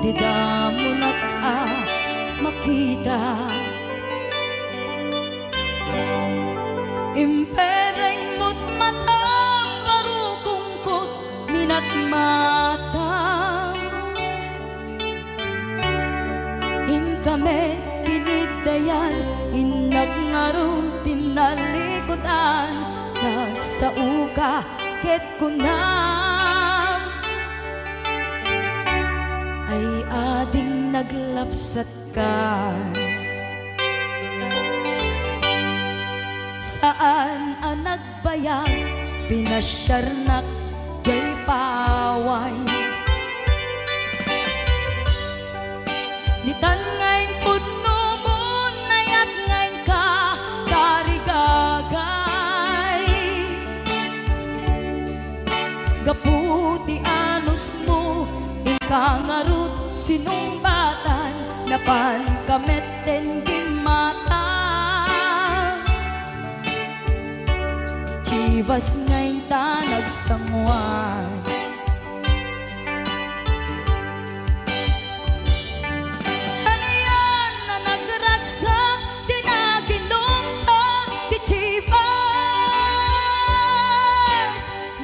di damo makita. Impereng mo't matang parukungkot minat mata. In kami tinigdayan, inagnaro tinalikodan, nagsauka ket kunam ay ading naglapsat ka. Saan ang nagbayag pinasyarnak jay paway, nitan ngayon pudno mo nayat ngayon ka tarigagay. Gaputi anos mo ikangarut sinumbatan, napan kameten gimata. Chivas ngayon ta nagsangwan, hanayan na nagragsak di naginumta di Chivas.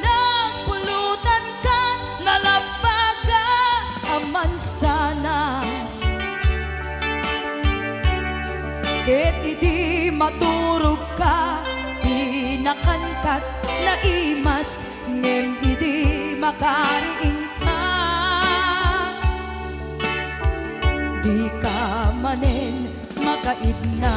Nagpulutan ka nalabaga ang mansanas, ket idi maturog ka nakankat na imas, ngem idi makariing ka. Di ka manen makaidna.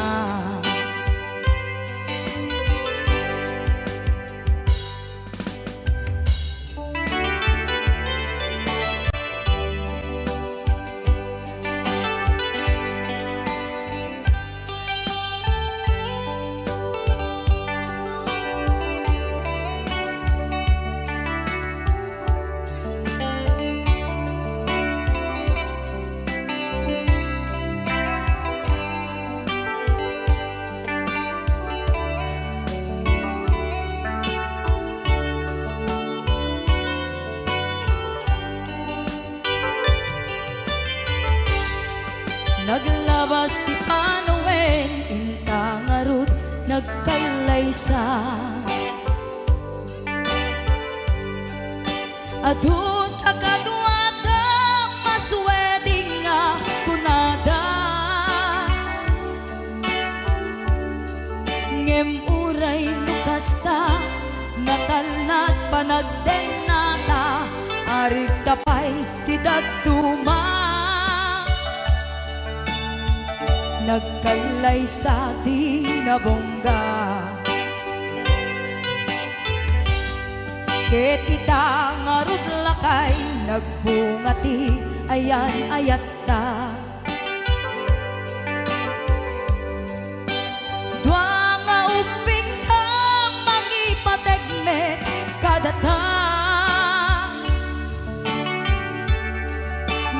Naglabas ti Panoen, intangarut nagkalaysa. Adun akadwata masweding nga kunada, ngem uray nukasta natalnat panagdenata, arig tapay ti daduma. Nagkalay sa di nabongga, ket ita ngarud lakay nagbungati ayan ayatta. Dua nga uping ka mangipategmet kadata,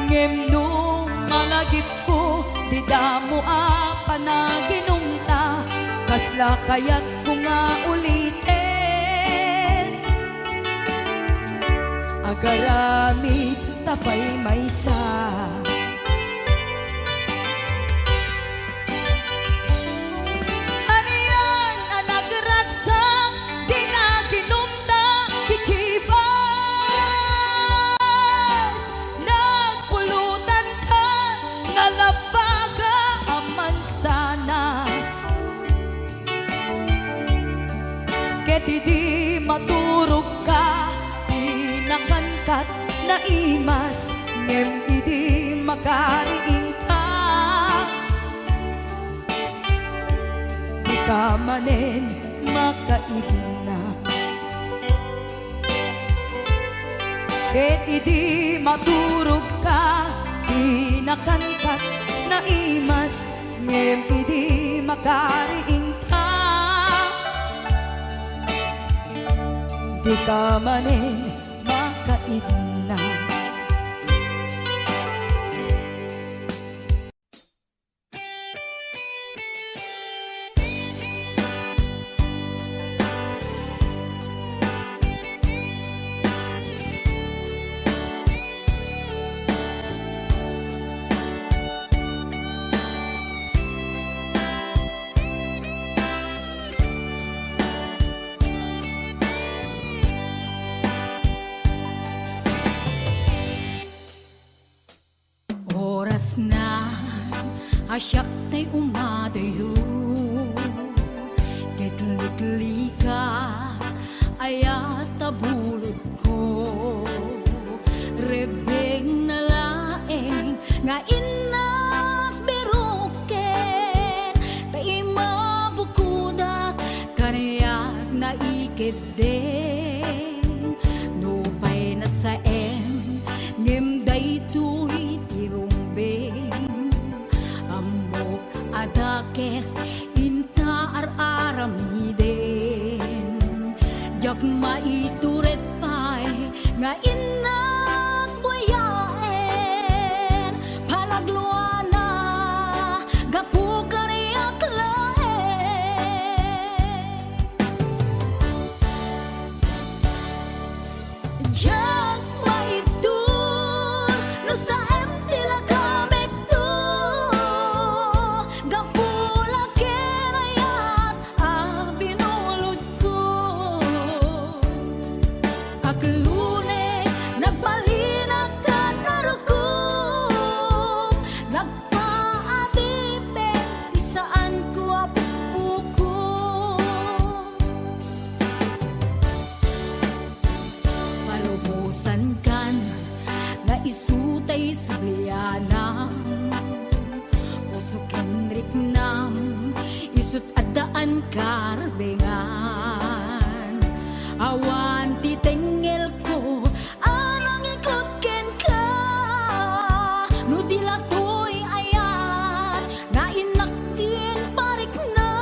ngem nung malagip ko di damo panaginumta, kasla kayat ko nga ulitin. Agaramid tapay maysa, hanayan ang nagragsak di naginumta di Chivas. Nagpulutan ka nalabaga ang mansanas, ket idi maturog ka di nakankat na imas, ngem idi makariing ka. Di ka manen makaidna, ket idi maturog ka di nakankat na imas, ngem idi makariing ka. Di ka manen makaidna. Kas na asyak tay umadayo, Kitlikli ka ayat tabulod ko, Rebeng na laeng nga inak biruken, Tay mabukudak kanayak na ikid din, Nupay na saen ngem daytoy tirumbeng, Amok adakes inta aramiden, Jak maituret pay nga inak buyaen, Palagluana gapu kaniyak laen, Jak maitur no sa empty la kamek to, Gapula kenayat binulod ko, Aglune nagbalinag ka narukom, Nagpaadipen ti saan ko apuko, Palubusan kan na isutay subliana, Puso kenrik nam isut adaan karbengan, Awan ti tengel ko anang ikot ken ka, No dilatoy ayat nga inaktin parik na,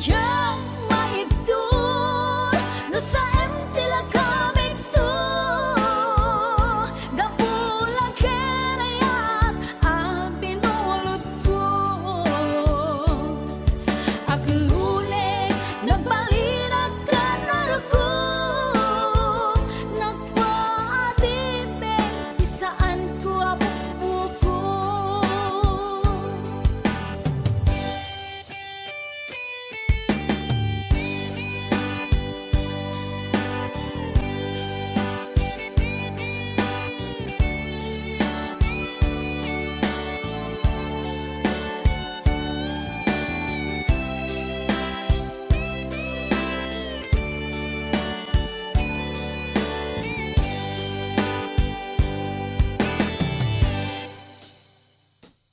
Jak maibdur no sa empty la kamik to, Gapula kenayat binulod ko, Aglune nagbalinag ka narukom, Nagpaadipen ti saan ko apuko,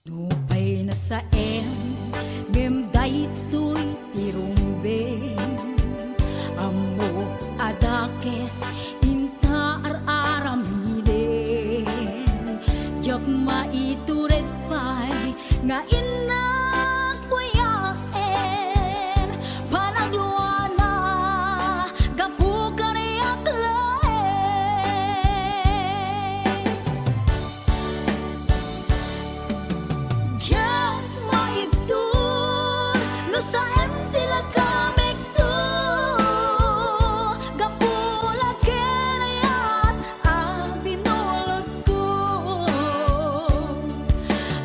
Nupay na saen ngem daytoy tirumbeng, Amok adakes inta aramiden, Jak maituret pay nga inak buyaen, Panagluana gapu kaniyak laen, Jak maibdur no sa empty la kamek to, Gapula kenayat binulod ko,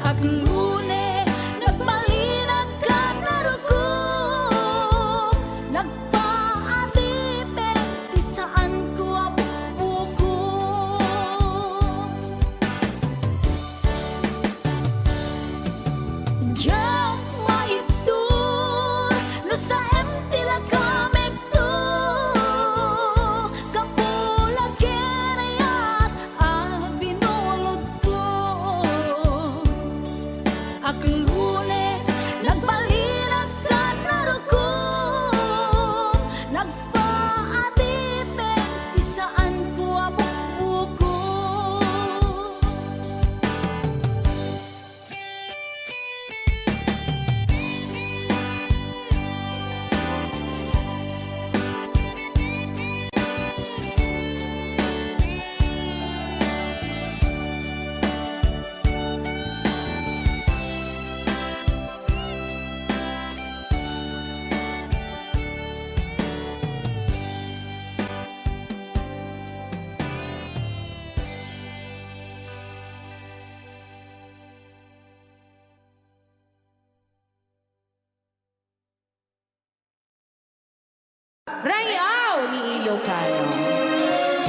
Aglune nagbalinag ka narukom, Nagpaadipen ti saan ko apuko, Jak maibdur no sa empty la kamek to, Gapula kenayat binulod ko, Aglune nagbalinag ka narukom, Nagpaadipen ti saan ko apuko, Rayaw ni Ilocano.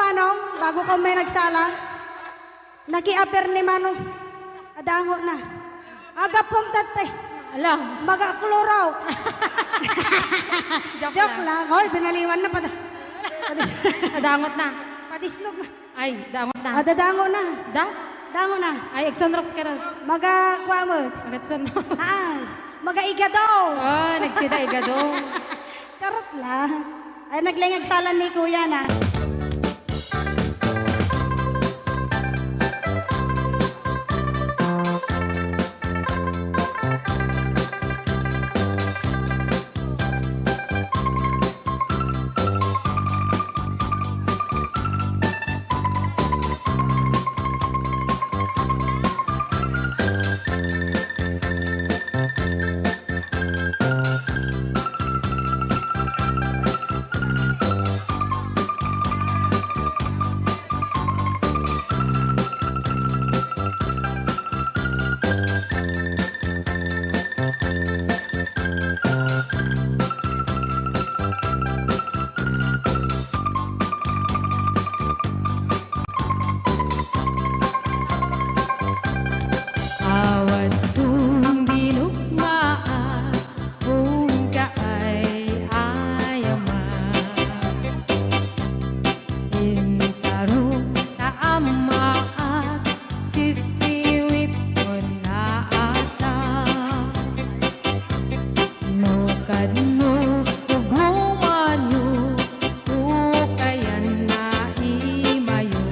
Manong, bago ka may nagsala, naki-aper ni Manong. Adango na. Aga pong tate, Ala, mag-aklorox. joke Joke lang. Hoy, binaliwan na pa. Nadangot na. Patisnog na. Ay, dangot na. Dadango na. Da? Dango na. Ay, Exonrox ka rin. Maga-kwamot. Agatsunrox. Maga-igadaw. Oh, nagsida igado. Karot lang. Ay, naglingagsalan ni Kuya na. Awat kong dinugmaan kung kaay ayaman. Intarong taama at sisiwit ko na ata. No kadno humanyo ukayan na imayo.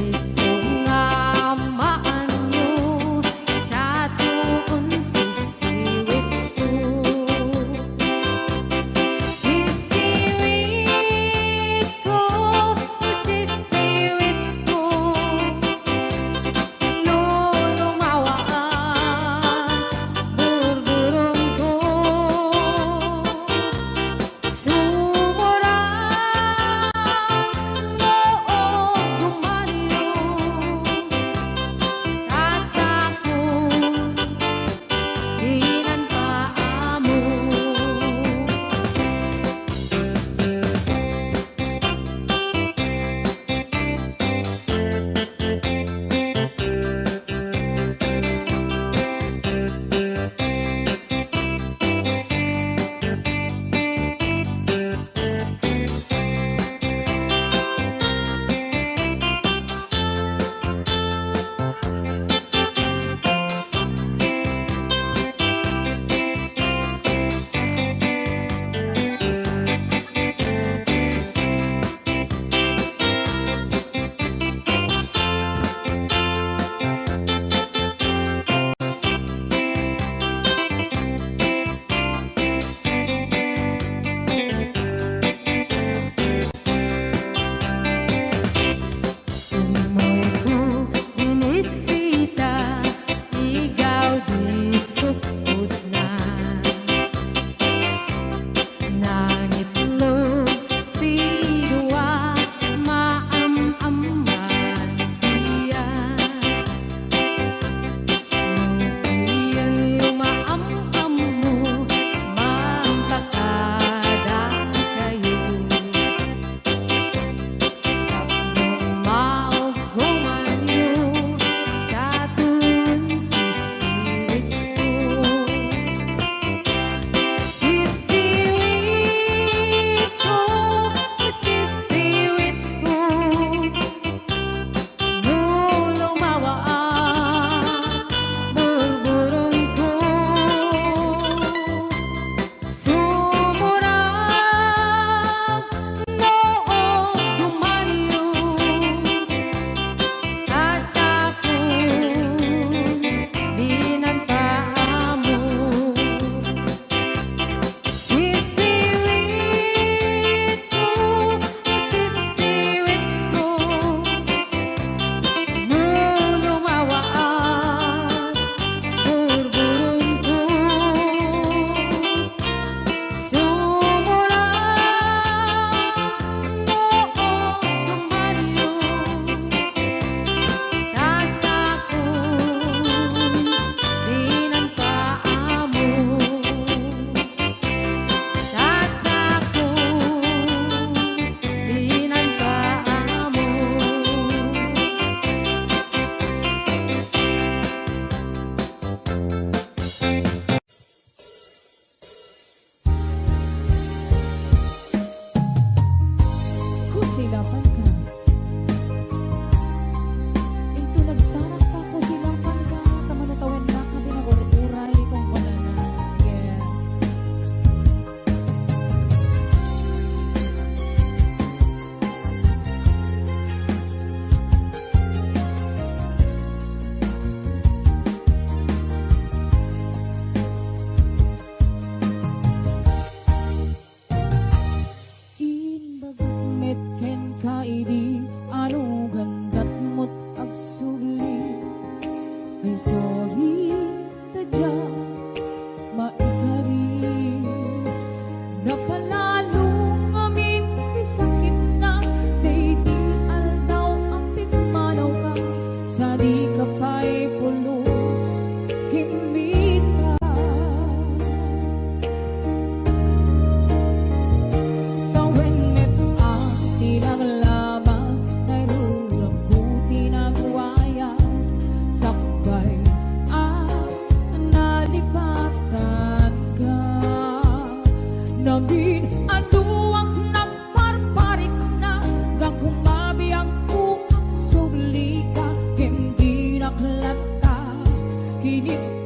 Iso nga maanyo sa tuon sisiwit ko. Sisiwit ko, sisiwit ko. No lumawaan, gurguro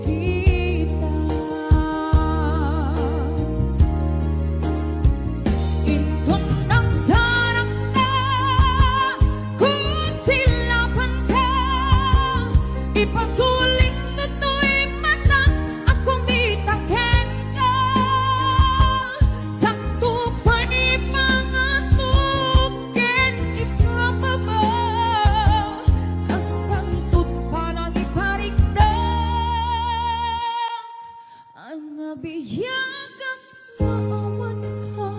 kita. Ito nagsarang ka, kung silapan ka, ipasulit to'y mata, akong bitaken ka. Sakto pa'y pangatukin, ipababaw, kastantut parang iparigdag, ang nabiyagang naawan ka.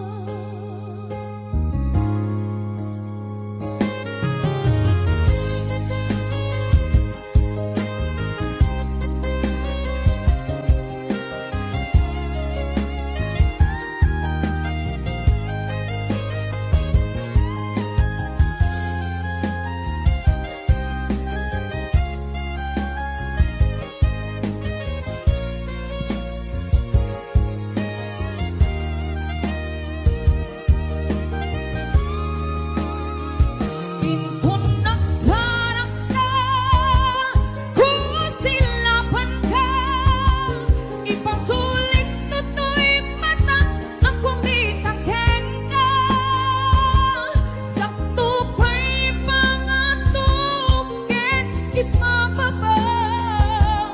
Ito nagsarang ka, kung silapan ka, ipasulit to'y mata, akong bitaken ka. Sakto pa'y pangatukin, ipababaw,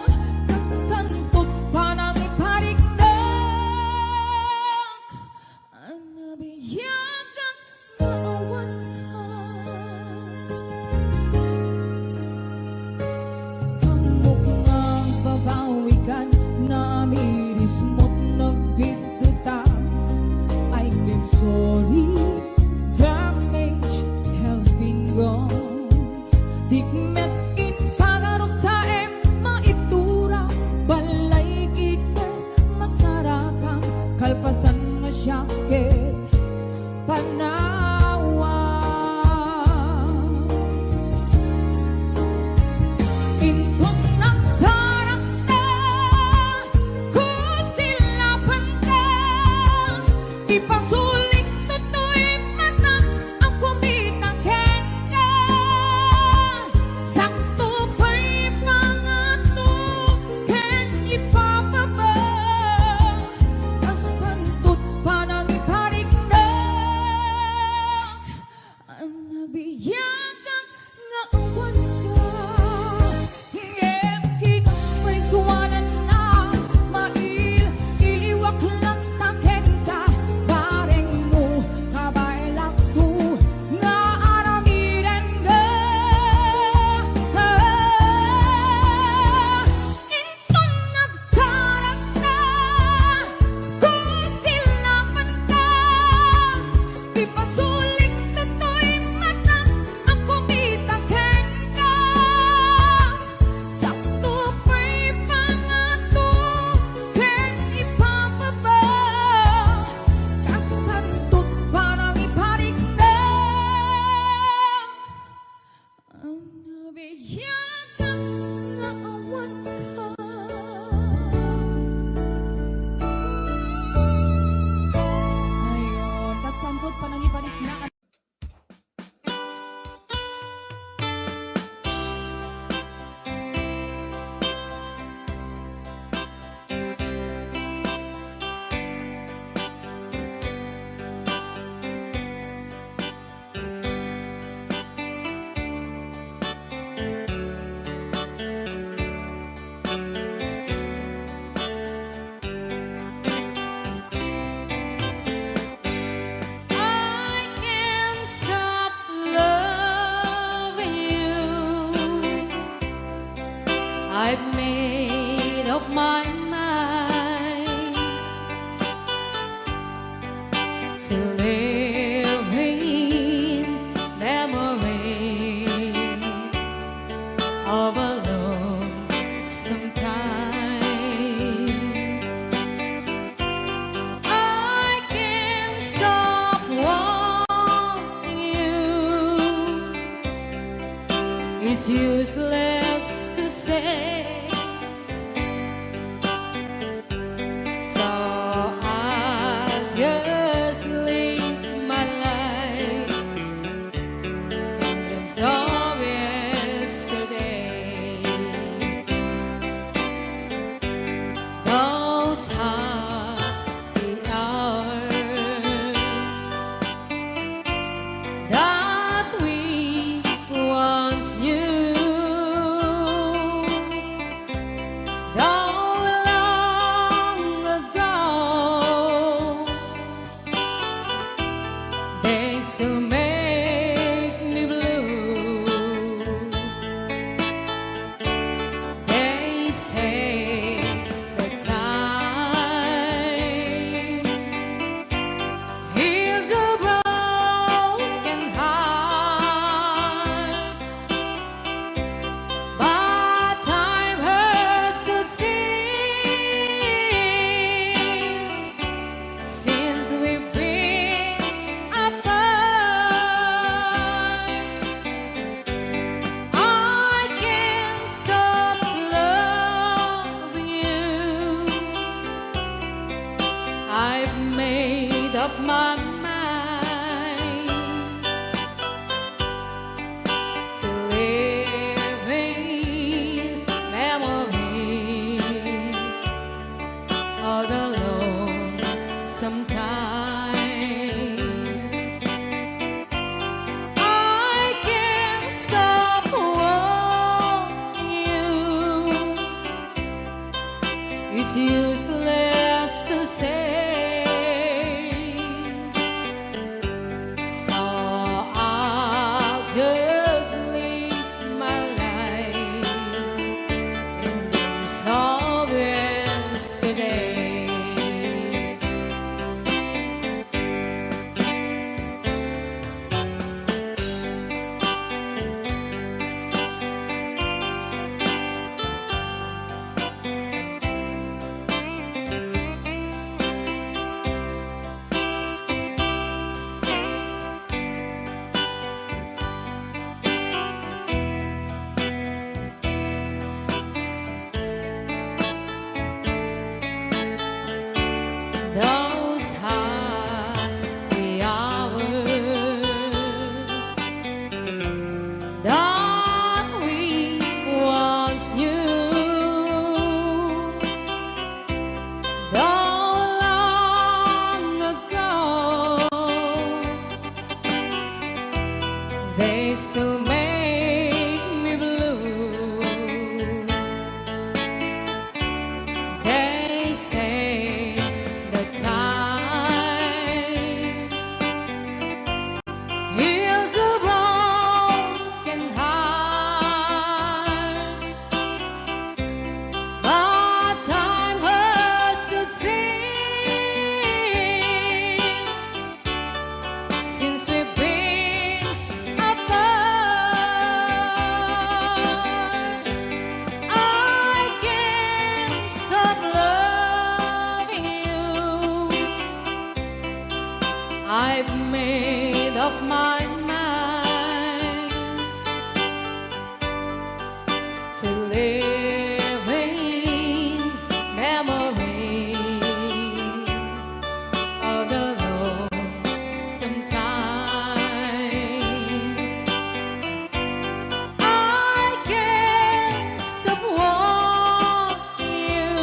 kastantut parang iparigdag, ang nabiyagang naawan ka. Pamukngang babawikan na miris mo't nagbigduta. I'm sorry, damage has been gone. Digmet in pagarot sa maitura, balay kita masarakang kalpasan nga syakit panawa. Ito nagsarang ka, kung silapan ka, ipasulit to'y mata, akong bitaken ka. Sakto pa'y pangatukin, ipababaw, kastantut parang iparigdag, ang nabiyagang naawan ka. Hingem may suwanan na, iliwak lang taken ka, bareng mo kabailak to, nga aramiren ka. Ito nagsarang ka, kung silapan ka, ipasulit to'y mata, akong bitaken ka. Sakto pa'y pangatukin, ipababaw, kastantut parang iparigdag, ang nabiyagang naawan ka. Ayun, kastantut parang iparigdag. I can't stop loving you. I've made up my mind to live in memory of a lonesome times. I can't stop wanting you. It's useless to say. So I just live my life in dreams of yesterday. up my mind to living memory of the lonesome times. I can't stop wanting you. It's useless to say. So I'll just live my life in dreams of yesterday. Those happy hours that we once knew, though long ago, they still make me blue. They say the time heals a broken heart, but time has stood still since we've been apart. I can't stop loving you. I've made up my mind to live in memory of the lonesome times. I can't stop wanting you.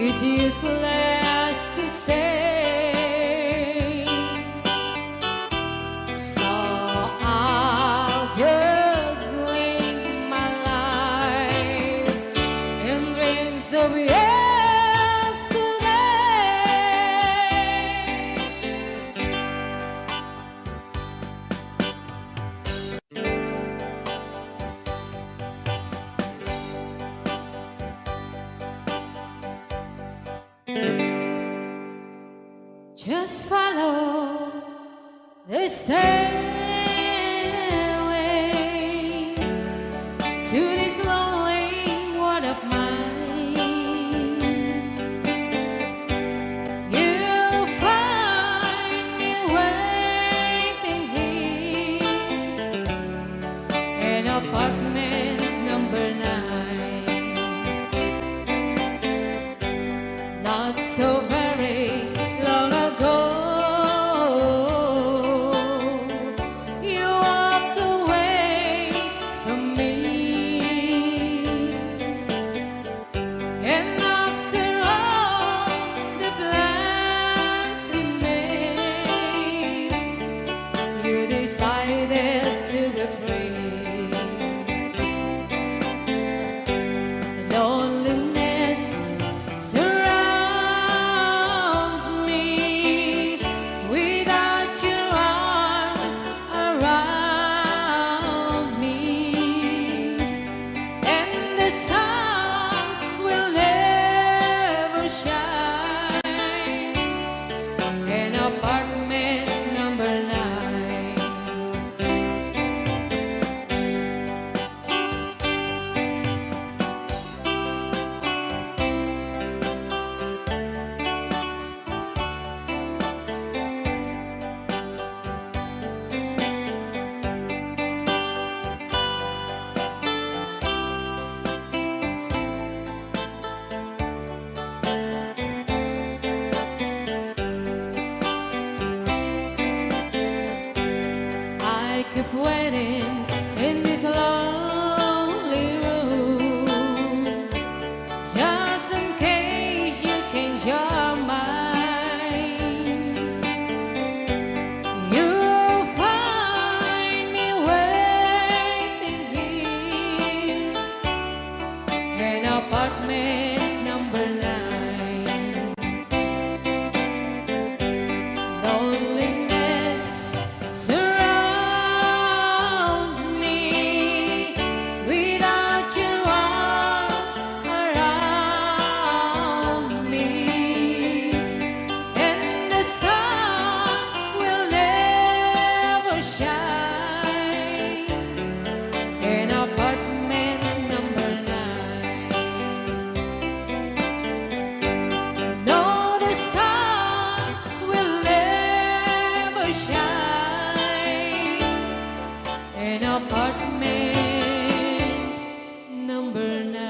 It's useless to say. So I'll just live my life in dreams of yesterday. Just follow the stairway to this lonely world of mine. You'll find me waiting here in apartment number 9. Not so very long ago, you walked away from me, and after all the plans we made, you decided to be free. Loneliness surrounds just in case you change your mind. You'll find me waiting here in apartment number 9. Loneliness surrounds me without your arms around me, and the sun will never shine in apartment number 9. No, the sun will never shine in apartment number 9.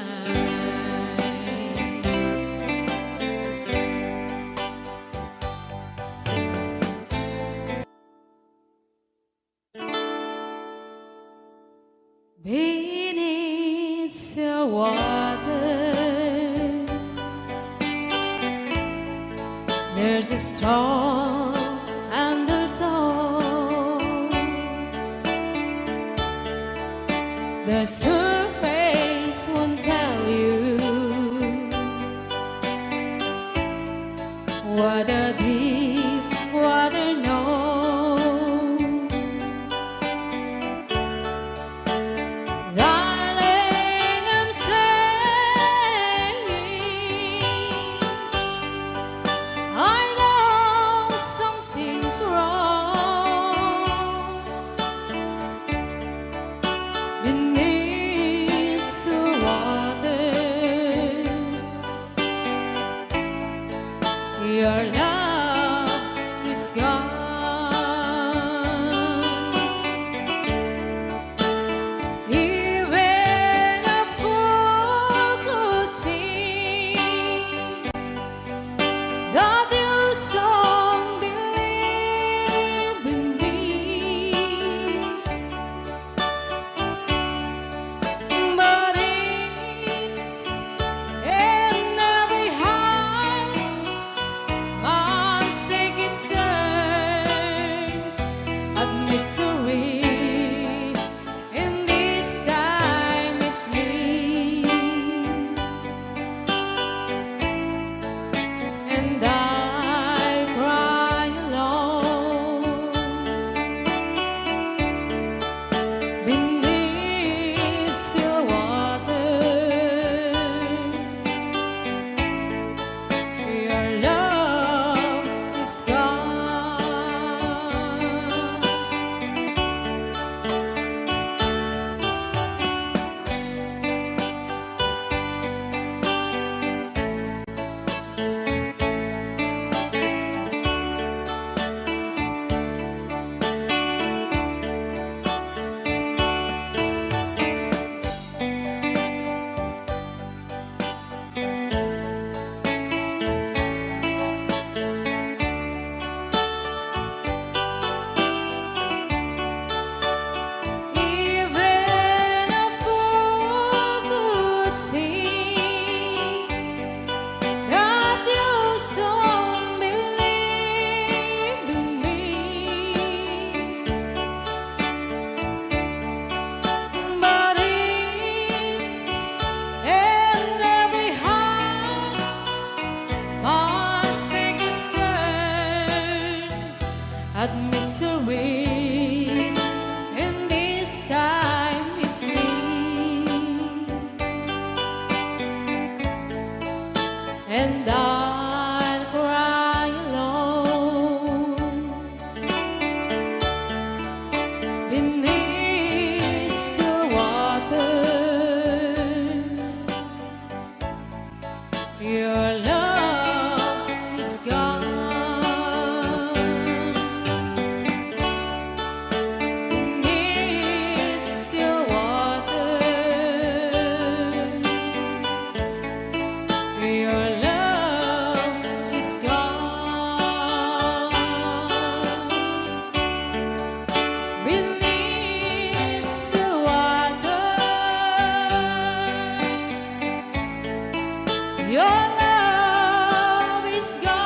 Beneath the waters, there's a strong undertow. The surface won't tell you what the deep water knows. Darling, I'm saying I know something's wrong beneath the waters. Your love is gone. Even a fool could see that you don't believe in me, but it's in every heart must take its turn at misery. And this time it's me, and I cry alone beneath still waters. Your love is gone. Even a fool could see that you don't believe in me, but it's in every heart must take its turn at misery. And this time it's me, and I'll cry alone beneath still waters. Your love is gone. Beneath still waters. Your love is gone. Beneath still waters. your love is gone.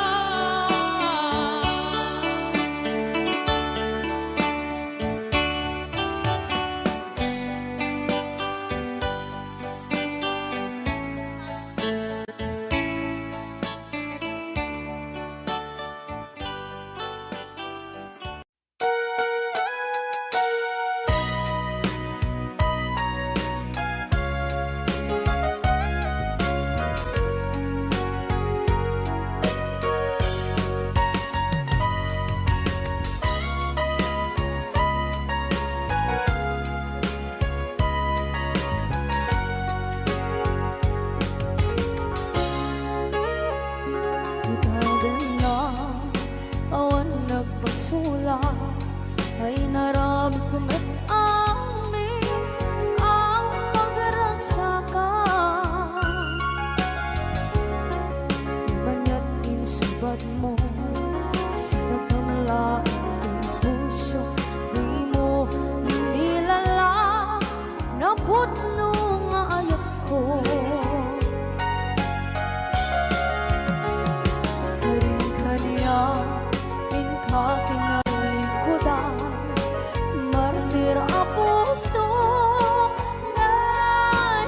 Ikaw na awan nagbasula ay naramit ko met amin ang pagragsakan. Manya't insubad mo sinagdamla ang puso, di mo inilala na putno nga ayat ko. Kinalikudan, martir ang puso na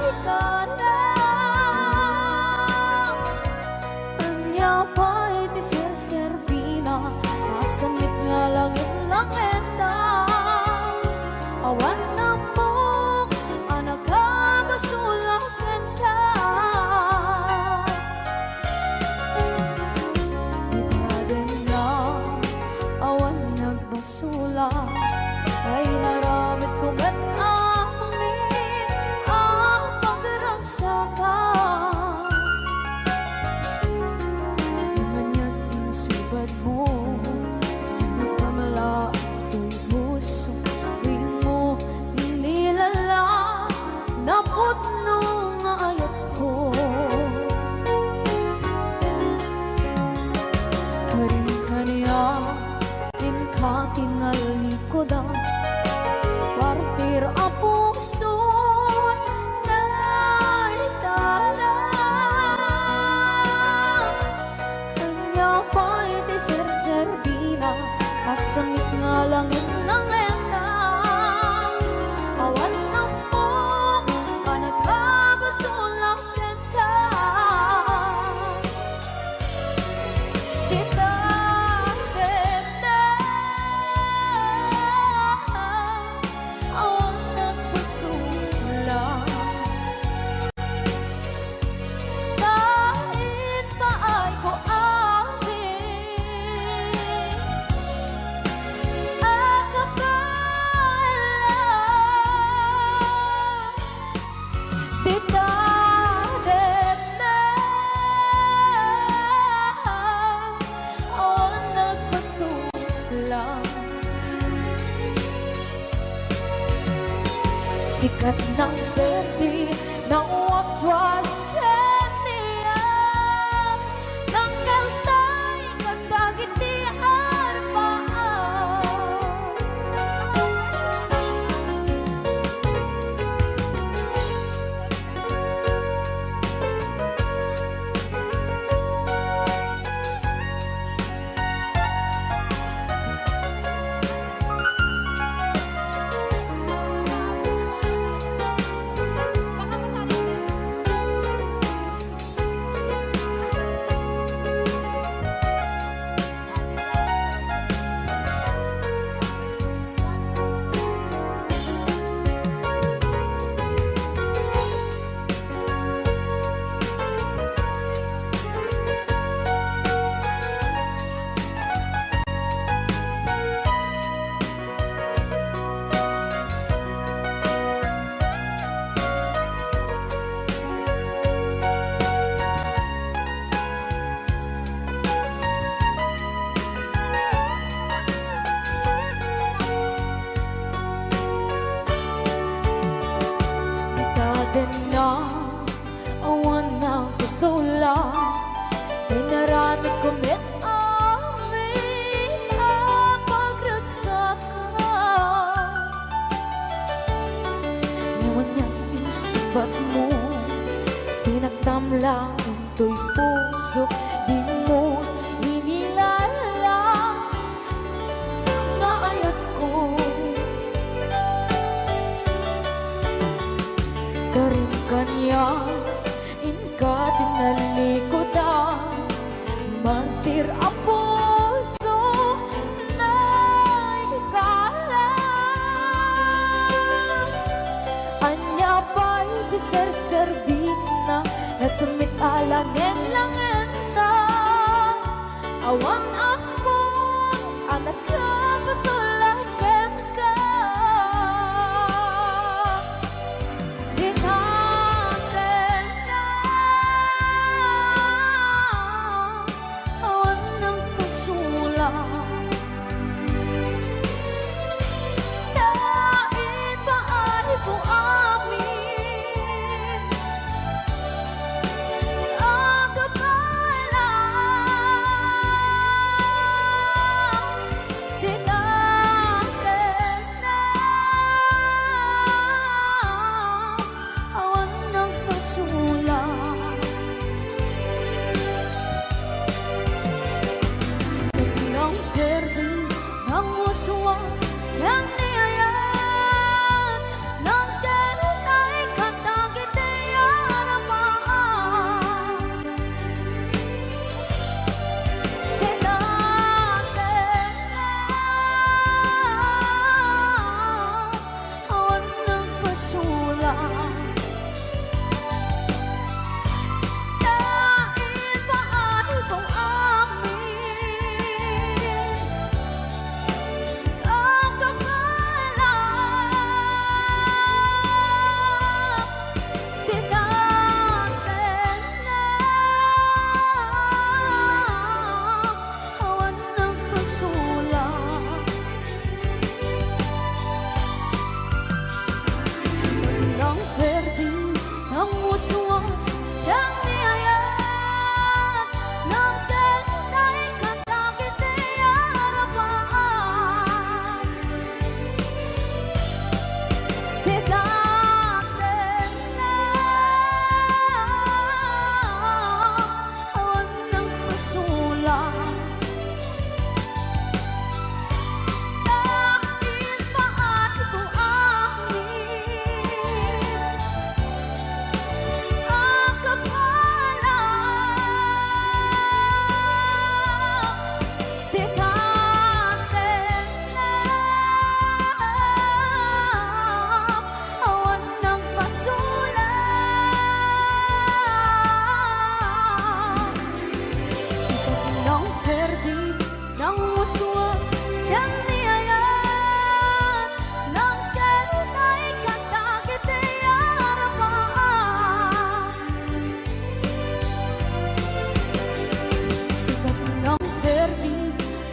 ikalang. Anya pa'y di serservina, masamit nga langit lang enda. Awan na mo, anak ka masulang enda. Sula ay naramit ko met amin ang pagragsakan. Manya't insubad mo sinagdamla ang puso, di mo inilala na putno nga ayat ko. Kaniya kinalikudan, partir ang puso na ikalang. Kanya pa'y di serservina, masamit nga langit ng enda. Awan na mo, panagkabasulang enda. Kita sikat ng berde ng waswas kaniya, ng kaltay kagdagit di arbaan. Pinaramit ko met amin ang pagragsakan. Ngayon niyang isubat mo, sinagdam lang ang ito'y pusok di mo inilala nga ayat ko. Karon kanya inka tinalikodan mantir ang puso na ikala. Anya ba'y diserserbi na nasumit alangen-langen ta. Awan ako anak ka pasulagan ka. Dinaten na awan ng pasulang. Dahil ba ay buamin ang kapalang. Dinaten na awan ng pasulang. Ng verde, ng waswas, ng niyayan, ng tenutay katagit ay aramaan. Tinaten na awan ng pasulang. Dahil ba ay buamin ang kapalang. Tinaten na awan ng pasulang. Ng verde, ng waswas, ng niyayan, ng tenutay katagit ay aramaan. Tinaten na awan ng pasulang. Dahil ba ay buamin ang kapalang. Tinaten na awan ng pasulang. Sikat ng verde, ng waswas, ng niyayan, ng tenutay katagit ay aramaan. Sikat ng verde,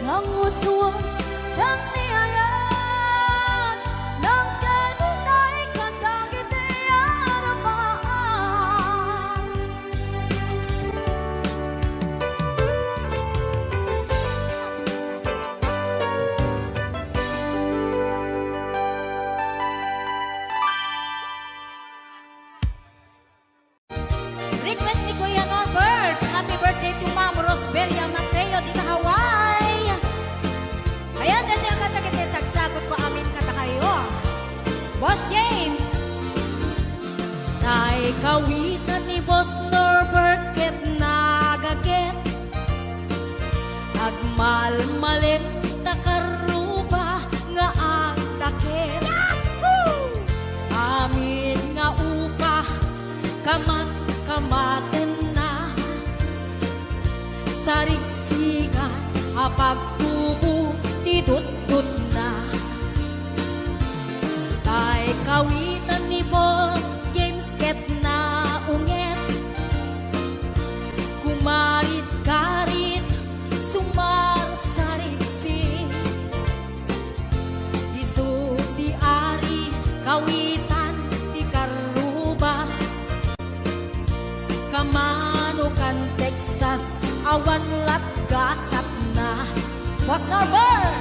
ng waswas, ng niyayan, ng tenutay katagit ay aramaan. Request ni Kuya Norbert. Happy birthday to Ma'am Rosbelia Mateo di Hawaii. Ayan, dati ang kata-kata sagsagot ko amin kata kayo. Boss James. Tay kawitan ni Boss Norbert ket nagaget agmalmalem takaruba nga agtaket. Amin nga upa kamat-kamaten na sarigsigan apagtubo tidut-tut na. Tay kawitan ni Boss James ket na unget kumarit-karit sumarsarit-si isu di ari kawitan di karuba kamanukan Texas awan latgasat na. Boss Norbert.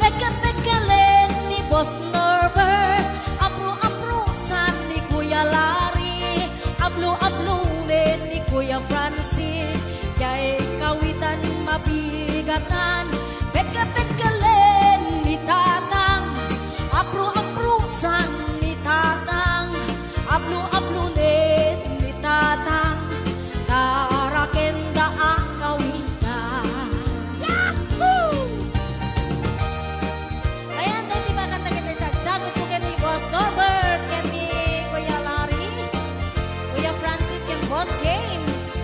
Peka-pekalen ni Boss Norbert apro-aprosan ni Kuya Larry ablo-ablo ni Kuya Francis mabigatan. Peka-pekalen ni Tatang, apro-aprosan ni Tatang, ablo-ablunin ni Tatang, tarakenda ang kawitan. Yahoo! Ayan, dahil di ba kanta kita sagsagot ko kay Boss Norbert, kay Kuya Larry, Kuya Francis, kay Boss James,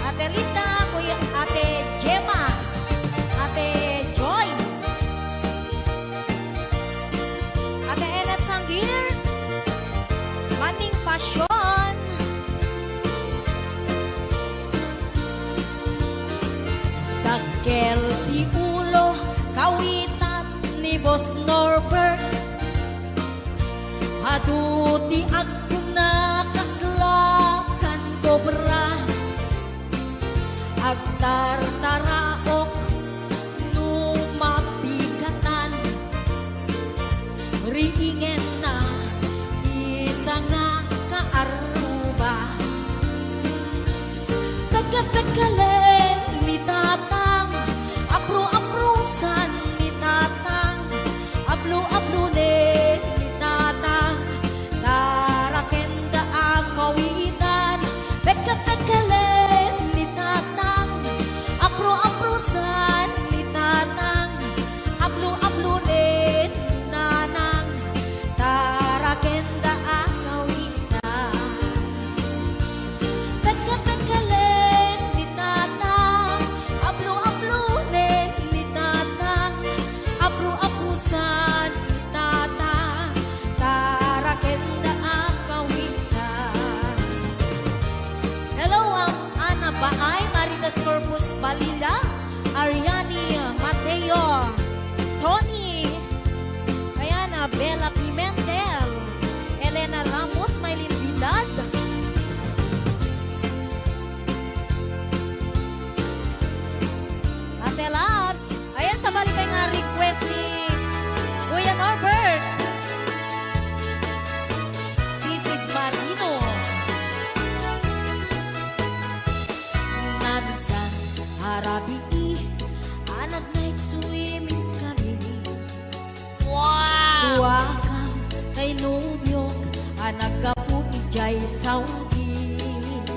Ate Lita, Kuya Ate Gemma, Ate Joy, Ate Elet Sanggir, Maning Pasyon, Dagkel di ulo, kawitan ni Boss Norbert, aduti ako na kaslakan kobra, agtartaraok numapigatan, riingen na isa nga kaaruba, tagapagkalen ni Tatang, apro-aprosan ni Tatang, ablo-ablunin ni Tatang, tarakenda ang kawitan. Peka-pekalen ni Tatang, apro-aprosan ni Tatang, ablo-ablunin ni Nanang, tarakenda ang kawitan. Peka-pekalen ni Tatang, ablo-ablunin ni Tatang, abro-abrusan ni Tatang, tarakenda ang kawitan. Hello, Ana Baay, Maritas Corpus Balila, Ariani Mateo, Tony, ayan, Bella Pimentel, Elena Ramos, Maylin Vidal, Ate Labs, ayan, sa balik nga request ni Kuya Norbert, Sisig Marino, nabisan harabi anak night swimming kami. Wow! Tuwakang kay nubyo, anak kapu ijay Saudi.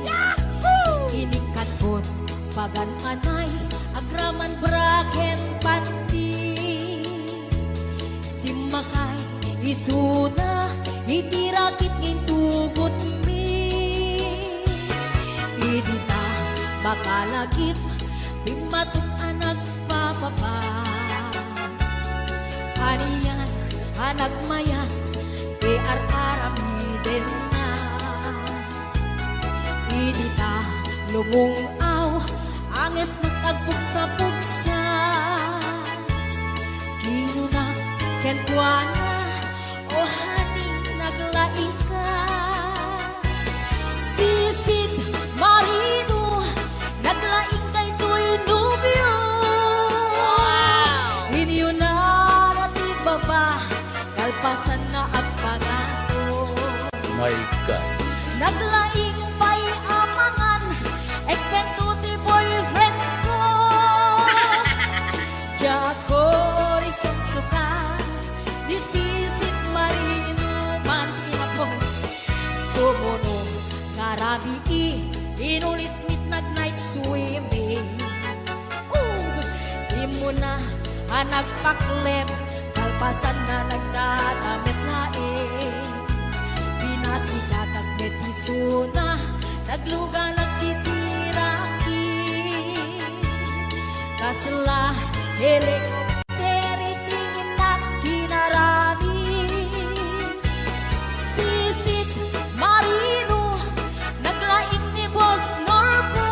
Yahoo! Inikatbot, pagan anay, agraman braken pati. Simakay, isuna, itirakit ngintugot mi. Idita, bakalagip, bimatok anak papapa. Aniyan, anak mayan, arami-den na. Idita, lumungaw, anges nagtagbuksa-buksa. Kinuna, kentuana, o haning naglaing ka. Sisid Marino, naglaing kay tuy nubyo. Inyo na natin baba, kalpasan na ang pangato. My God. Naglaing pa'y amangan, ekspento ti boyfriend ko. Jako risuksuka, disisit marino man ako. Sumunod, karabi inulit midnight night swimming. Di mo na nagpaklem, kalpasan na nagdadamit laing. Pinasika kag betisuna, nagluga nagtitiraki. Kasla helikopteri tingin na kinarami. Sisit Marino, naglaing ni Boss Norbert.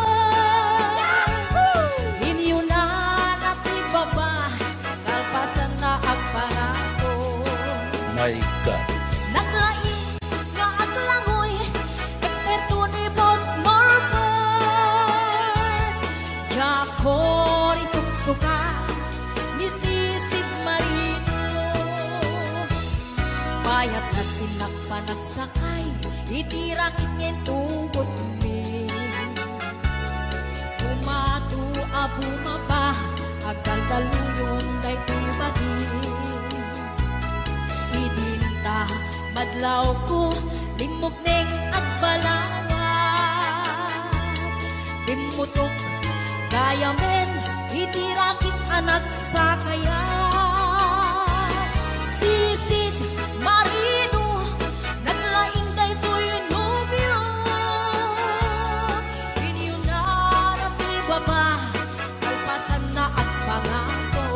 Inyo na natibaba, kalpasan na ang pangako. My God. Naglaing nga aglangoy, eksperto ni Boss Norbert. Jako risuksuka, ni Sisig Marino. Bayat na tinakpanagsakay, itirakit ngayon tungkot mi. Kumatu abong adlaw ko limog ning agbalawat Bimutok gaya men itirakit anak sa kaya Sisid marino naglaing daytoy nobyo Inyunan at ibaba kalpasan na at pangako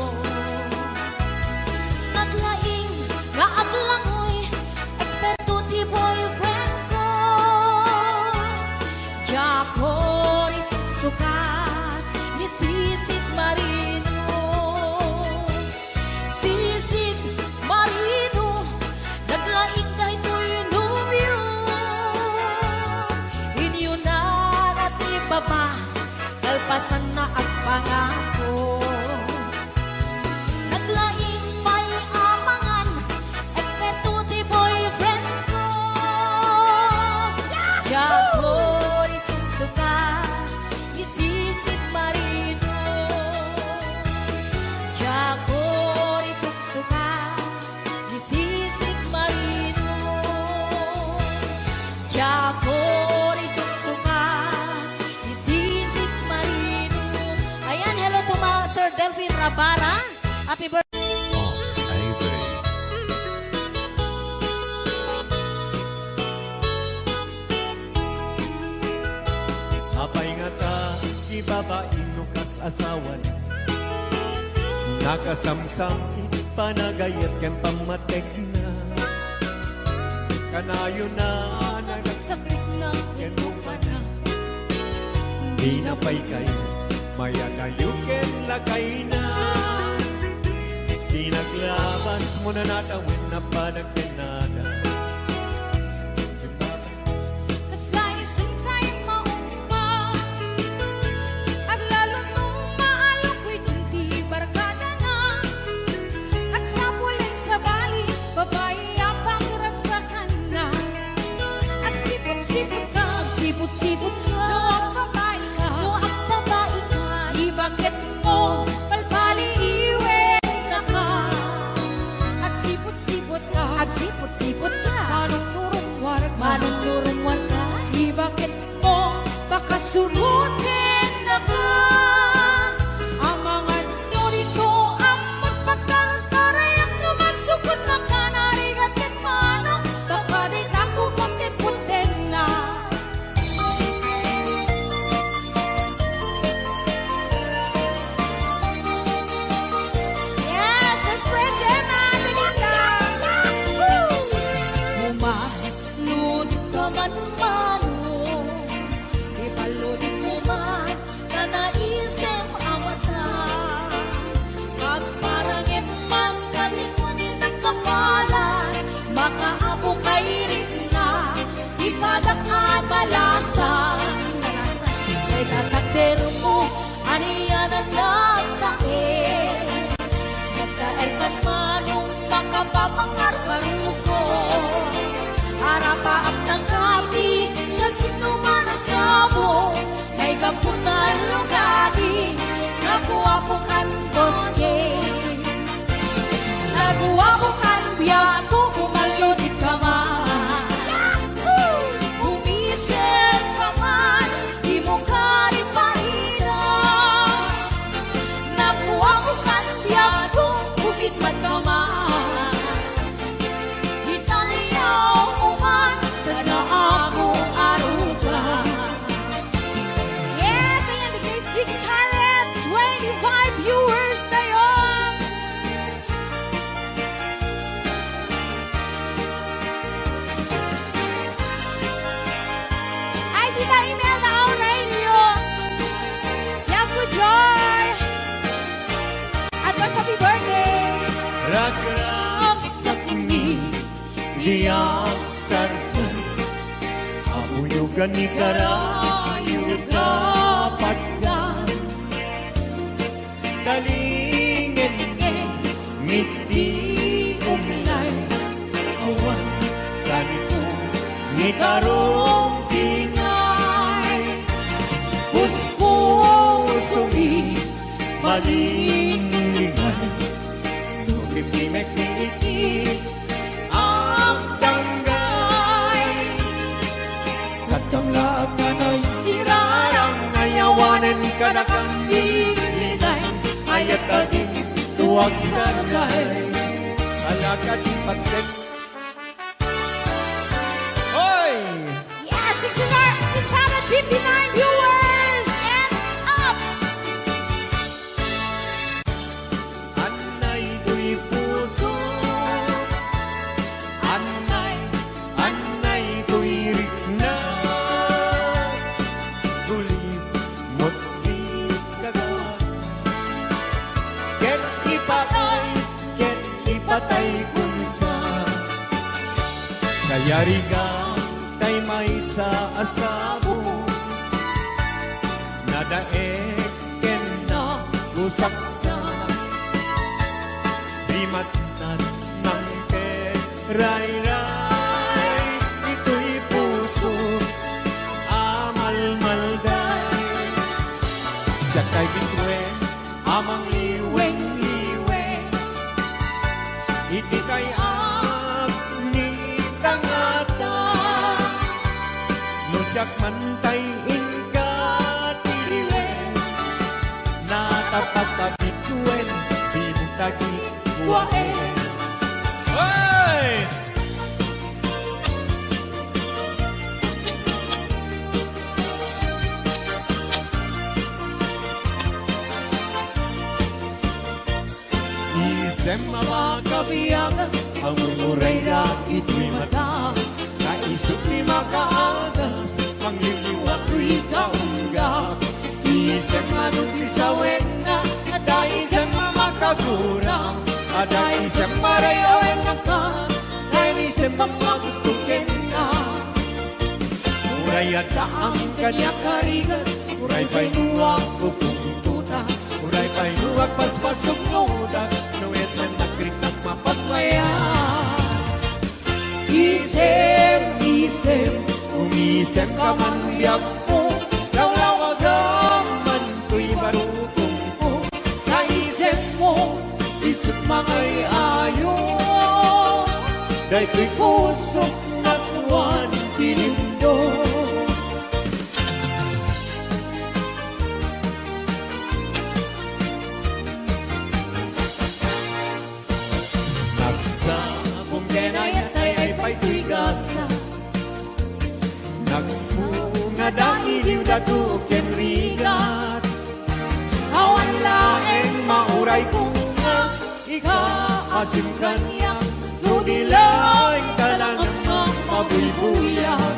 Naglaing nga aglangoy eksperto ti boyfriend ko Jacoris sukat ni Sisid Marino Sisid Marino naglaing daytoy nobyo Inyunan at ibaba kalpasan na at pangako Naglaing may amangan eksperto ti boyfriend ko Jacoy suka ni Sisid Marino Jacoy suka ni Sisid Marino Jacoy suka ni Sisid Marino Ayan, hello to mga Sir Delphine Rabara Happy birthday Pops Avery. Apay nga ta, ibabain no kas asawan Nakasamsam, panagayat kan pamatek na Kanayo na, Sakit na naganong na Di na pay kayo, maya kayo ken lakay na Di naglabas mo na natawin na panagkinada Kaslayasin tayo maumpa At lalo nung maalok ko'y tunti barkada na At sapulin sa bali Babae ang pangransakan na At sipot-sipot ka Sipot-sipot ka Noang babae ka Noang babae ka Di bakit mo Palpali iwen na ka At sipot-sipot ka At sipot-sipot ka Manong turong warga Di bakit mo Baka surutin na ka Ang mga nori ko Ang magpagkalantara Ang lumasukot na ka Narigatin manong Baka di tako puti-putin na Yes, let's break them out Umaludit ka man mano Ipaludit mo man Na naisip ang mata Pagparangin man Kalingunin ang kapalan Makaabo kay rin na Ipadakaan malasan Kay tatakder mo Aniyan ang nagtae Nagtaer kan manong Makapapangarbaru ko Harapaap ng kapi Siya sinuman ang sabo May kaputan lugadi Nabuwapukan boske Nabuwapukan biyato Umaludit ka man Umisip ka man Di mo ka rin pahina Nabuwapukan biyato Bukidmat ka man Italiyaw uman Kana ako aruga Yes, ayan nagay 625 viewers na yun Ay, di na email na ako na inyo Yaku Joy Advance happy birthday Ragras sa kuni Diyak sarkan Auyugan ni karayo dapat kan Kalingin Miti umlay Awan kanito Ni karong tingay Puspo sumi Malinlingan Sumipimek ni iti Ang tangga kanakang ilinay, ayat ating tuwag sanay, alakad pagkat. Hoy! Yes, 659 viewers and up! Anay to'y puso, anay to'y rignay, gulit mo't si kagat. Ket ipatay kunsa, kaya riga tay may sa asabo, nadaek ken na usaksa. Rimatnan ng ray-ray, ito'y puso, amal-malday. Siya kay bitwen, amang liweng-liweng, iti kay ni tangata. No siyak mantay ingkatiliwen, natapagkabitwen, bintagi waen. Hey! Isem mga kabiyagan, ang umuray na ito'y mata. Naisip ni makaagas, ang liliwag ko'y kaunggap. Isem manong isawin na, ada isem mamakagurang, ada isem marayawin na ka, dahil isem mamagustukin na. Uray at ang kanya karigan, uray pa'y nuwag kukumtuta, uray pa'y nuwag paspasok nuda, nuwes man nagkrik ng mapagmaya. Isem, umisem ka man biyak mo, lawlawagaman ko'y barutong ko. Naisem mo, isip mangay ayo, dahil ko'y pusok na tuwan tilindo. Nagsabong denayat ay pa'y tu'y gasa, nagpunga dahil datu kenrigat. Awan laeng mauray kong nga, ikaasim kanya, nudilay talang mga mabulbuyat.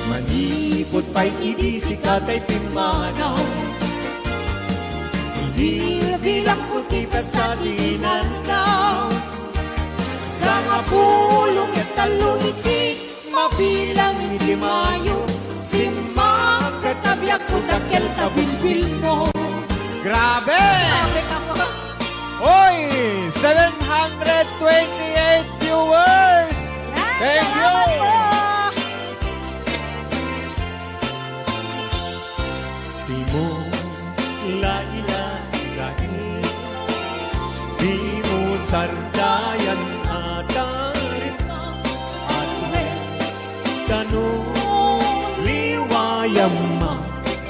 Manipot pa'y idi si katay pimanaw, hindi bilang kutita sa dinanaw. Sa nga pulong at talong iti, mabilang iti mayo, si makatabiyak ko dakil tabilbil mo. Grabe! Sabi ka po. Oy! 728 viewers! Thank you! Salamat po. Di mo lailagay, di mo sardayan atarin, at tanong liwayam ma,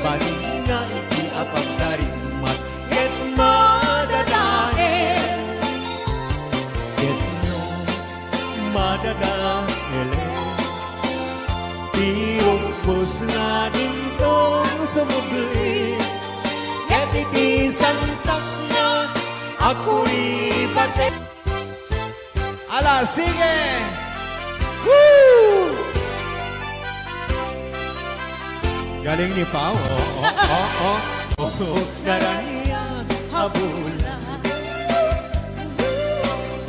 balik na iti apagdarin mat, ket madadael, ket no madadael, tirupos na din tong sumubli, ket iti santak na ako'y bate. Ala, sige! Woo! Galing ni Pao. Naraniyan habulan,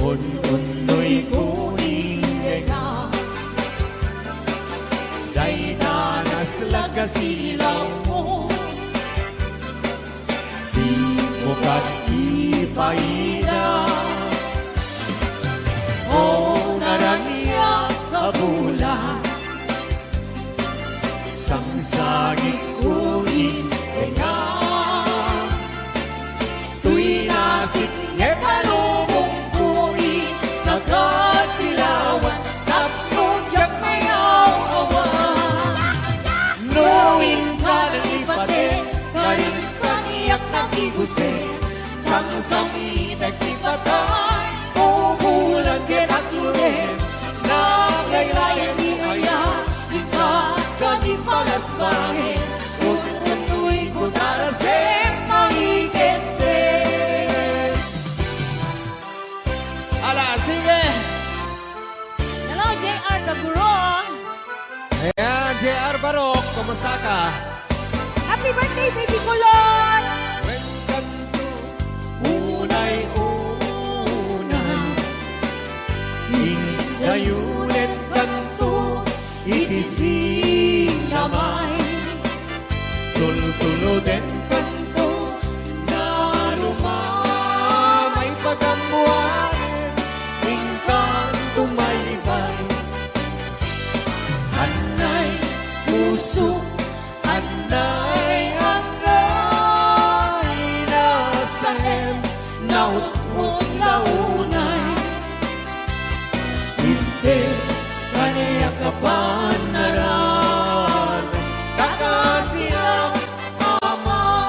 un-unoy kuninga, day danas lagasilaw mo, di mo katipaida. O naraniyan habulan, sangsagit kunin tenga, tuy nasik ngetalumong kunin, nagasilawan, tapnudyak mayaw awan. Knowing ka ng ipatin, Jose Sang-sangi nagtipatay Umulan at lulit Naglaylayan ni Aya Di ka ganing palasbangin Utu'y kutarasin Mahigente Ala, sige! Hello, JR Tagurong. Ayan, JR Barok, kumusta ka? Happy birthday, baby kulot! When kanto unay-unay Hingayunin kanto Itisinamay Tultuluden kanto Na lumamay pagamuain Hingkang tumaybay Anay puso Anay nasahem Naukmong launay Hindi kaniya kapanaran Kakasiyang ama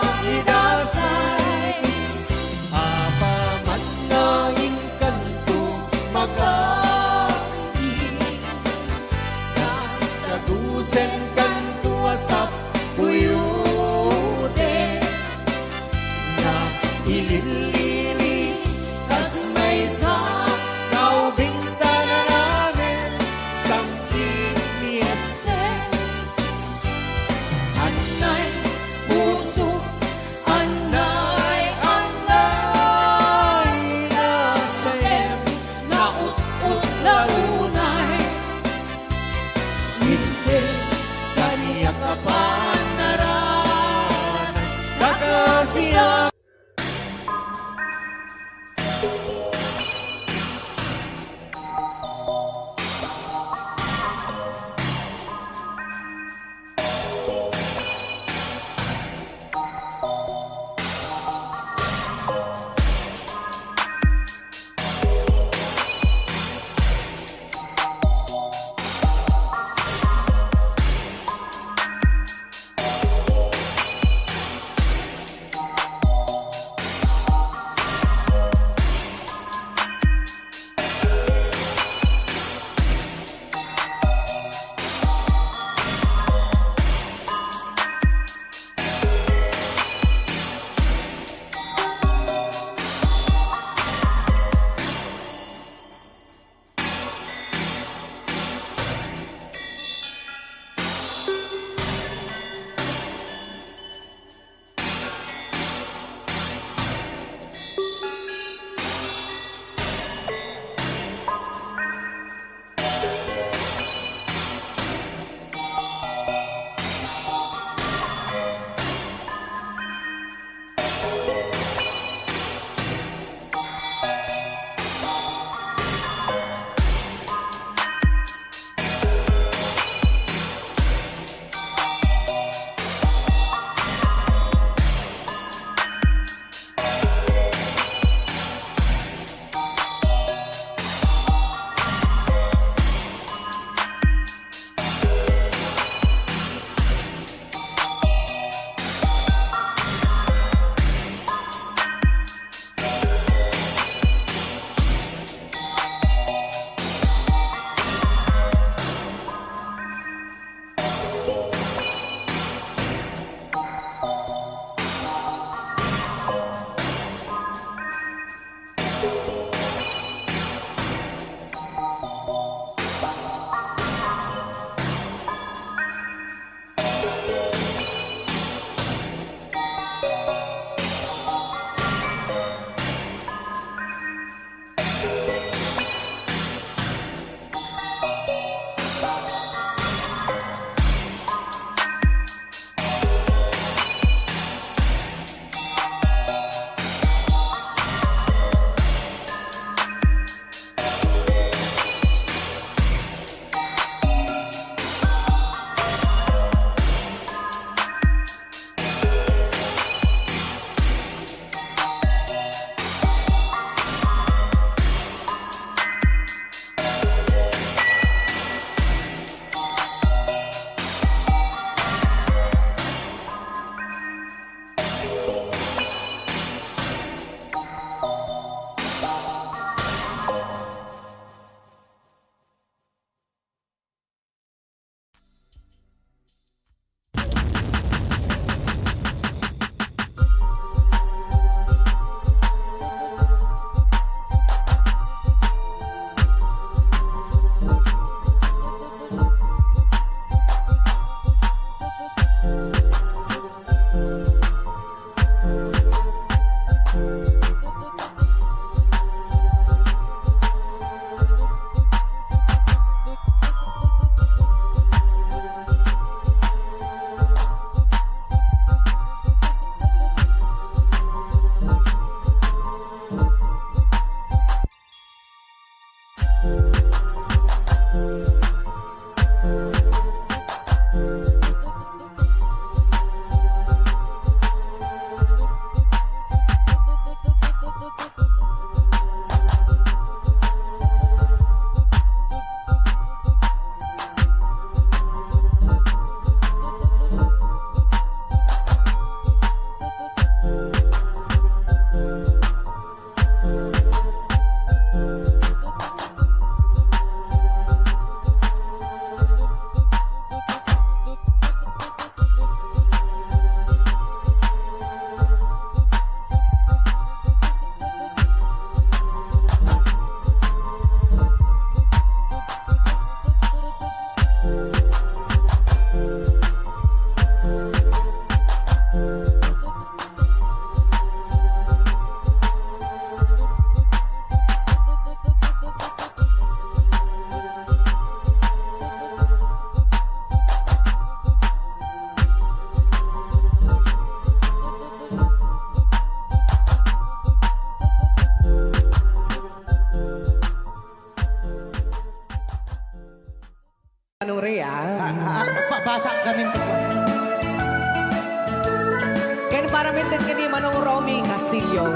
Ken para minten kini Manong Romy Castillo.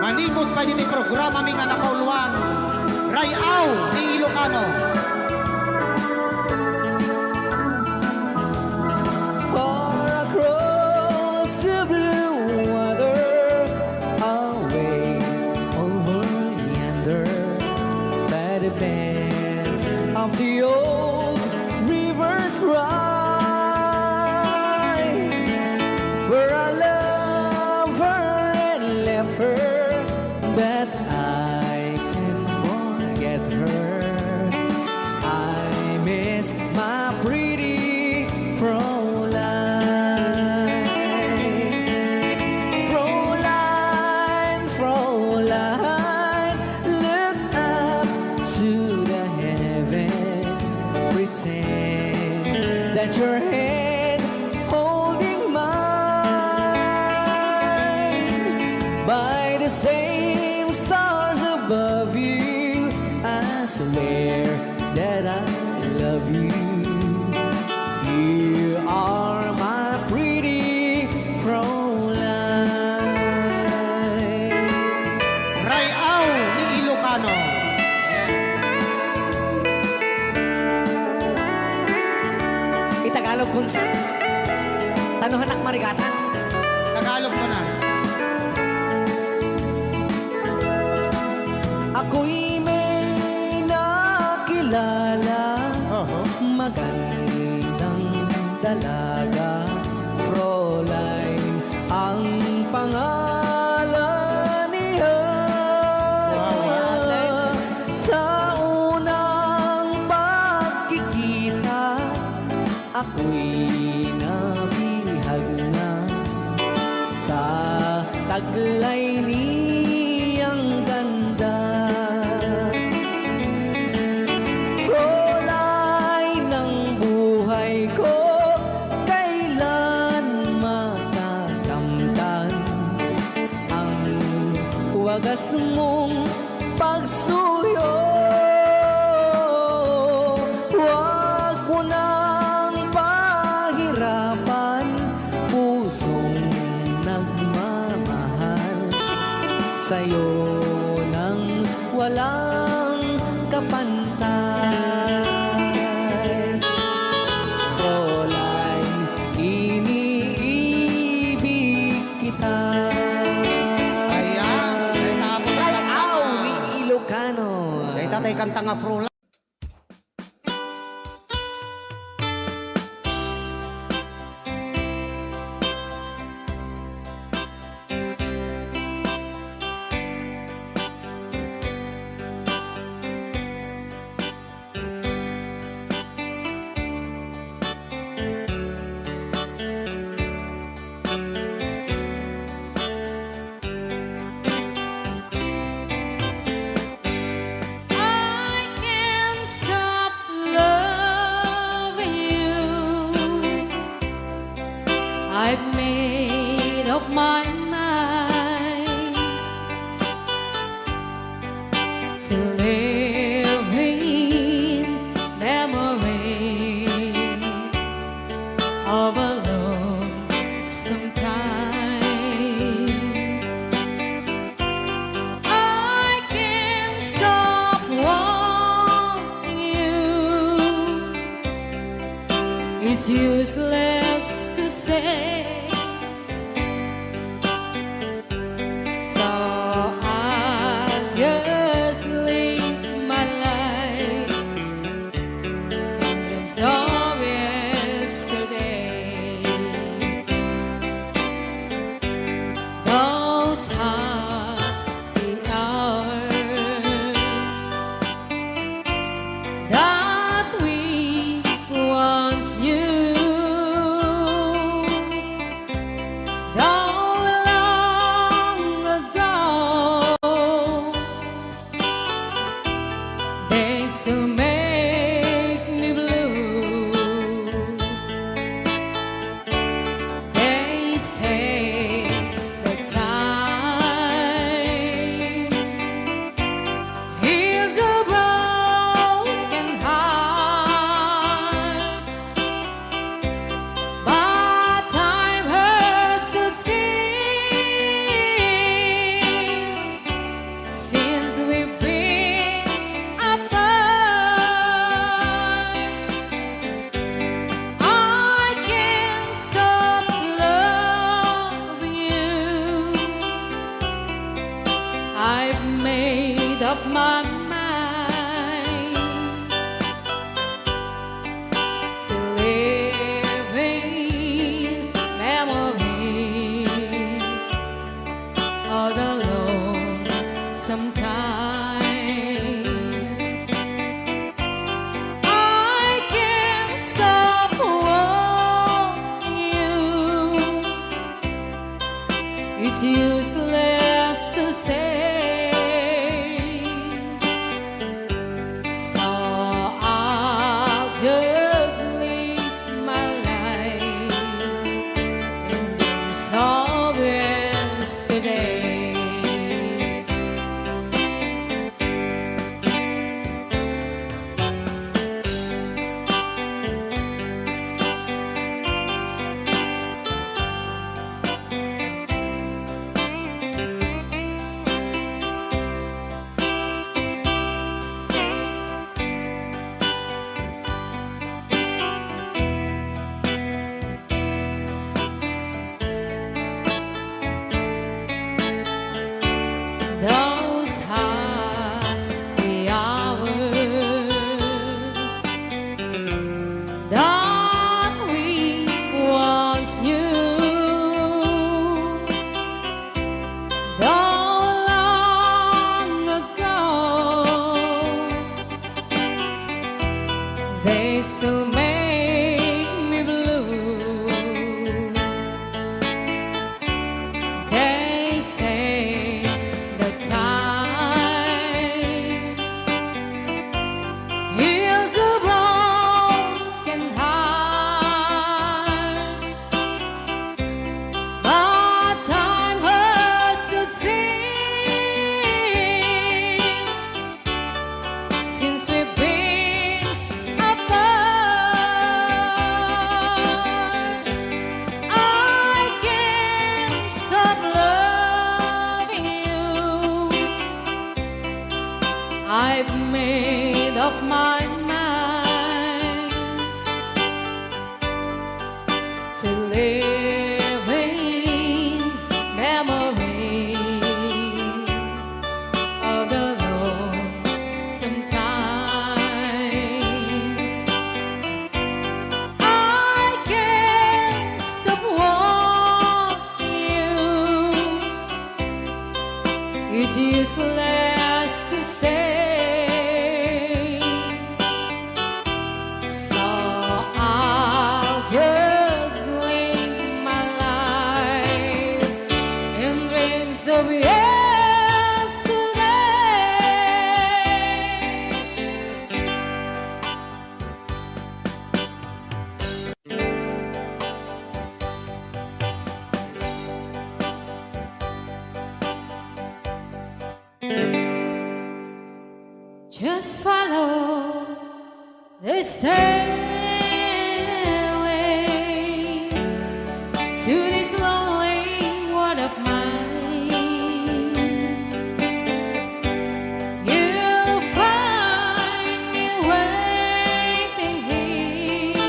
Manibot pa yun yung programa ming anak kauluan. Rayaw ni Ilocano. Far across the blue water, away over yonder, by the banks of the old rivers ride, where I love her and left her, but I can't forget her. I miss my pretty Fräulein. Fräulein, Fräulein, look up to the heaven, pretend that your hand holding mine. By the same stars above you, I swear that I love you. You are my pretty Fräulein. Rayaw ni Ilocano. Itagalog kunsa. Tanuhan ak marigatan. Tagalog mo na. Ako'y may nakilala, magandang dalaga, Fräulein ang pangalan niya. Sa unang pagkikita, ako'y nabihag na sa taglay niyang ganda. Fräulein ng buhay ko, kailan matakamtan ang wagas mong pagsuyo. Huwag mo nang pahirapan pusong nagmamahal sa'yo nang walang kapantay. Fräulein, iniibig kita. Ayan. Ay, tapos na Rayaw ni Ilocano. Ay, tatay kanta nga Fräulein. I can't stop loving you. I've made up my mind to live in memory of a love sometimes. I can't stop wanting you. It's useless to say. So I just live my life in dreams of yesterday. Those happy hours that we once knew. Though long ago, they still make me blue. They say that time heals a broken heart, but time has stood still. my mind to living memory of the Lord. Sometimes I can't stop wanting you. It's useless to say. So I'll just live my life in dreams of yesterday. Those happy hours that we once knew, though long ago, they still make me blue. They say the time heals a broken heart, but time has stood still since we've been apart. I can't stop loving you. I've made up my mind to live in memory of the Lord. Sometimes I can't stop wanting you. It's useless to say. So I'll just live my life in dreams of yesterday. Just follow the stairway to this lonely world of mine. You'll find me waiting here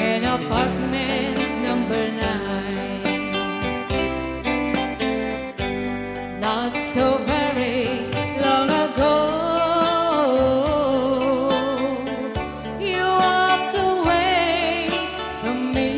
in apartment number 9. Not so very long ago, you walked away from me.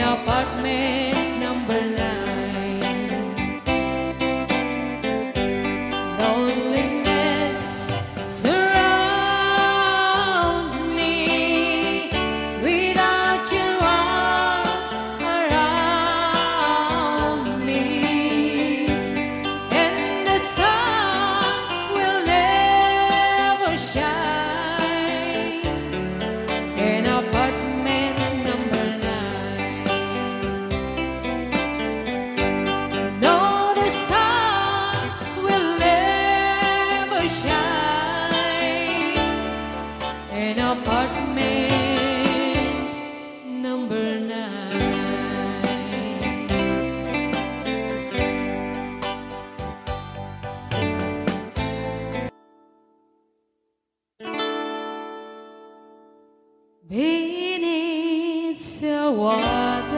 apartment number 9. Loneliness surrounds me without your arms around me, and the sun will never shine in apartment number 9. No, the sun will never shine in apartment number 9. Beneath the waters,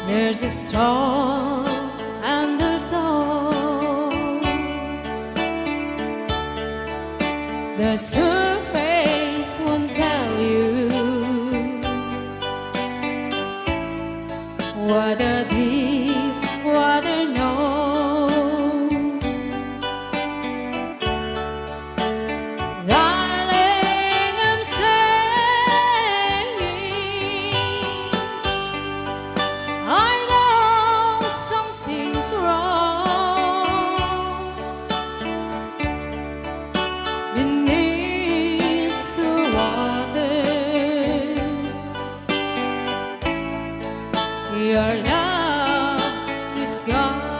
there's a strong undertow. The surface won't tell you what the deep water knows. Darling, I'm saying I know something's wrong beneath the waters. Your love is gone.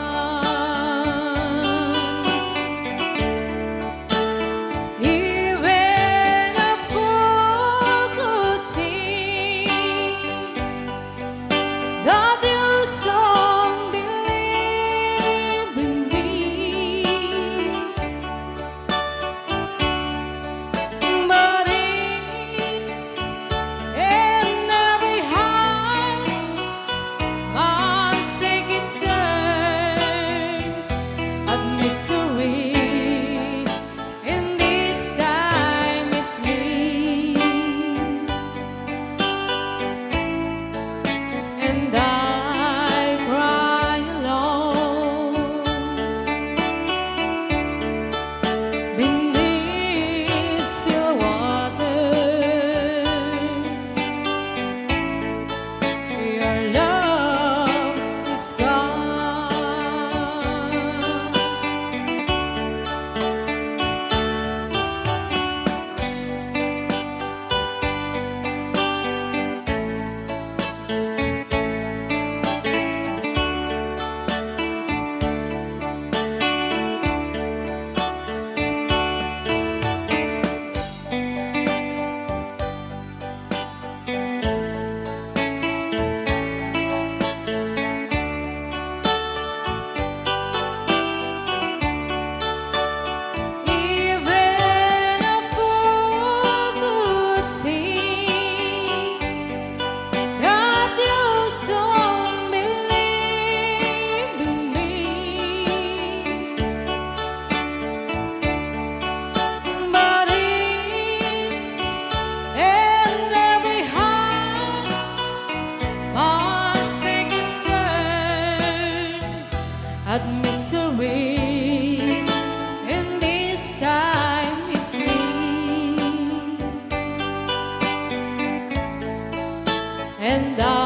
Even a fool could see that you don't believe in me, but it's in every heart must take its turn at misery. In this time it's me, and I cry alone beneath still waters. Your love is gone. Even a fool could see that you don't believe in me, but it's in every heart must take its turn at misery. In this time it's me, and I